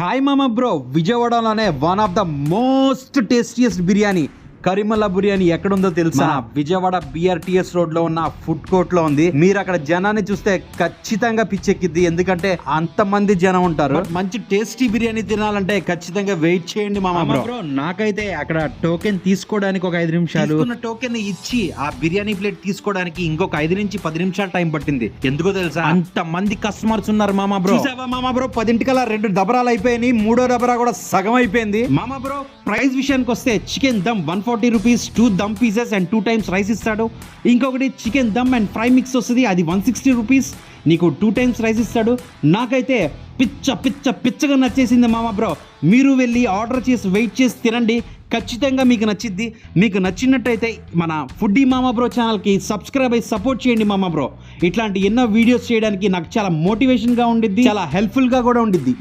Hi మామా bro, విజయవాడలోనే one of the most tastiest biryani Karimalla biryani ఎక్కడుందో తెలుసా? విజయవాడ BRTS రోడ్ లో ఉన్న ఫుడ్ కోర్ట్ లో ఉంది. మీరు అక్కడ జనాన్ని చూస్తే ఖచ్చితంగా పిచ్చెక్కిద్ది, ఎందుకంటే అంత మంది జనం ఉంటారు. మంచి టేస్టీ బిర్యానీ తినాలంటే ఖచ్చితంగా వెయిట్ చేయండి మామా బ్రో. నాకైతే అక్కడ టోకెన్ తీసుకోవడానికి ఒక 5 నిమిషాలు, టోకెన్ ఇచ్చి ఆ బిర్యానీ ప్లేట్ తీసుకోవడానికి ఇంకొక 5 నుంచి 10 నిమిషాలు టైం పట్టింది. ఎందుకో తెలుసా? అంత మంది కస్టమర్స్ ఉన్నారు మామా బ్రో. మామా బ్రో 10ంటికల్లా 2 డబరాలు అయిపోయినాయి, 3వ డబరా కూడా సగం అయిపోయింది. మామా బ్రో ప్రైస్ విషయానికి వస్తే chicken dum 140 rupees, 2 dum pieces and 2 times rice ఇస్తాడు. ఇంకొకటి chicken dum and fry mix వస్తుంది, అది 160 రూపీస్, నీకు 2 టైమ్స్ రైస్ ఇస్తాడు. నాకైతే పిచ్చగా నచ్చేసింది మామా బ్రో. మీరు వెళ్ళి ఆర్డర్ చేసి వెయిట్ చేసి తినండి, ఖచ్చితంగా మీకు నచ్చిద్ది. మీకు నచ్చినట్టయితే మన ఫుడ్డీ మామా బ్రో ఛానల్కి సబ్స్క్రైబ్ అయ్యి సపోర్ట్ చేయండి మామా బ్రో. ఇట్లాంటి ఎన్నో వీడియోస్ చేయడానికి నాకు చాలా మోటివేషన్గా ఉండిద్ది, చాలా హెల్ప్ఫుల్గా కూడా ఉండిద్ది.